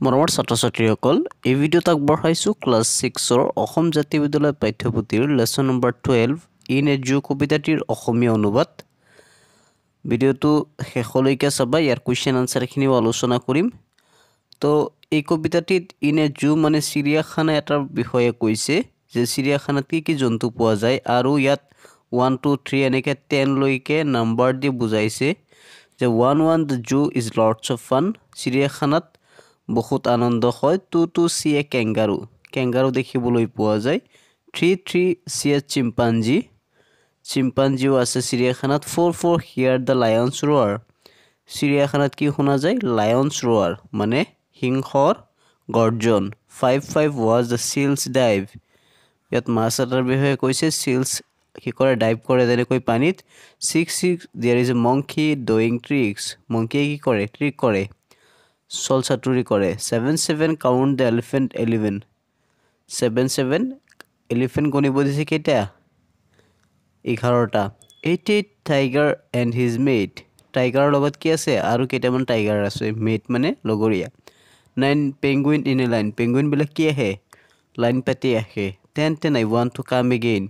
মৰমৰ ছাত্ৰ-ছাত্ৰীসকল এই ভিডিঅ'ত আগবঢ়াইছোঁ ক্লাছ 6ৰ অসম জাতীয় বিদ্যালয় পাঠ্যপুথিৰ লেসন নম্বৰ 12 ইন এ জু কবিতাটিৰ অসমীয়া অনুবাদ। ভিডিঅ'টো শেষলৈকে চাবা, ইয়াৰ কুৱেশ্যন আনসাৰখিনিও আলোচনা কৰিম। তো এই কবিতাটিত ইন এ জু মানে চিৰিয়াখানা এটাৰ বিষয়ে কৈছে যে চিৰিয়াখানাত কি জন্তু পোৱা যায় আৰু ইয়াত 1 2 3 এনেকৈ 10 লৈকে নাম্বাৰ দি বুজাইছে যে 1 the zoo is lots of fun, চিৰিয়াখানাত বহুত আনন্দ হয়। 2 2 চি এ কেংগাৰু দেখিবলৈ পোৱা যায়। 3 3 চি এ চিম্পাঞ্জিও আছে চিৰিয়াখানাত। 4 4 হিয়াৰ দ্য লায়নছ ৰোৱাৰ, চিৰিয়াখানাত কি শুনা যায়? লায়নছ ৰোৱাৰ মানে সিংহৰ গৰ্জন। 5 5 ৱাজ দ্য চিলছ ডাইভ, ইয়াত মাছ এটাৰ বিষয়ে কৈছে, চিলছ কি কৰে? ডাইভ কৰে যেনেকৈ পানীত। 6 6 there is a monkey doing tricks, মংকিয়ে কি কৰে? ট্ৰিক কৰে, চল চাতুৰি কৰে। 7 7 কাউণ্ট দ্য এলিফেণ্ট 11, 7 7 এলিফেণ্ট গণিব দিছে কেইটা? 11টা। 8 8 টাইগাৰ এণ্ড হিজ মেট, টাইগাৰৰ লগত কি আছে? আৰু কেইটামান টাইগাৰ আছে, মেট মানে লগৰীয়া। 9 পেংগুইন ইন এ লাইন, পেংগুইনবিলাক কি আহে? লাইন পাতি আহে। 10 10 আই ৱান্ট টু কাম এগেইন,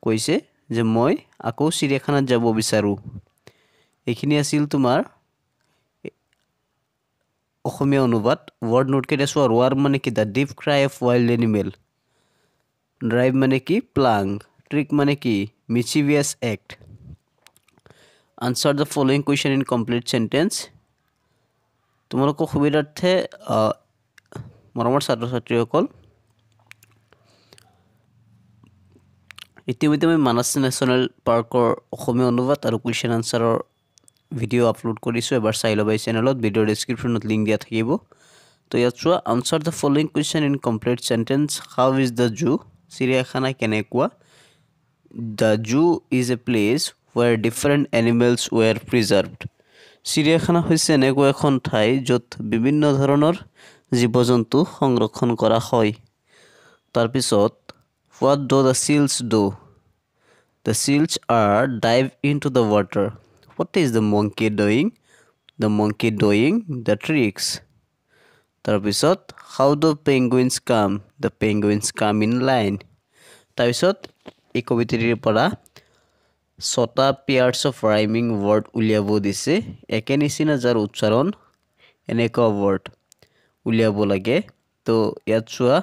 কৈছে যে মই আকৌ চিৰিয়াখানাত যাব বিচাৰোঁ। এইখিনি আছিল তোমাৰ অসমীয়া অনুবাদ। ৱৰ্ড নোট কেইটা চোৱা। ৰোৱাৰ মানে কি? The deep cry of wild animal. Drive মানে কি? প্লাং। ট্ৰিক মানে কি? Mischievous act. Answer the following question in complete sentence. তোমালোকৰ সুবিধাৰ্থে মৰমৰ ছাত্ৰ ছাত্ৰীসকল, ইতিমধ্যে মই মানাস নেশ্যনেল পাৰ্কৰ অসমীয়া অনুবাদ আৰু কুৱেশ্যন আনচাৰৰ ভিডিঅ' আপলোড কৰিছোঁ, এবাৰ চাই ল'বা এই চেনেলত। ভিডিঅ'ৰ ডেছক্ৰিপশ্যনত লিংক দিয়া থাকিব। তো ইয়াত চোৱা, answer the following question in complete sentence. How is the zoo, চিৰিয়াখানা কেনেকুৱা? The zoo is a place where different animals were preserved, চিৰিয়াখানা হৈছে এনেকুৱা এখন ঠাই য'ত বিভিন্ন ধৰণৰ জীৱ জন্তু সংৰক্ষণ কৰা হয়। তাৰপিছত what do the seals do, the seals R dive in to the water. What is the monkey doing, the monkey doing the tricks. তাৰপিছত হাউ ডু পেংগুইনছ কাম, দ্য পেংগুইনছ কাম ইন লাইন। তাৰপিছত এই কবিতাটিৰ পৰা 6টা পেয়াৰ্ছ অফ ৰাইমিং ৱৰ্ড উলিয়াব দিছে, একে নিচিনা যাৰ উচ্চাৰণ এনেকুৱা ৱৰ্ড উলিয়াব লাগে। তো ইয়াত চোৱা,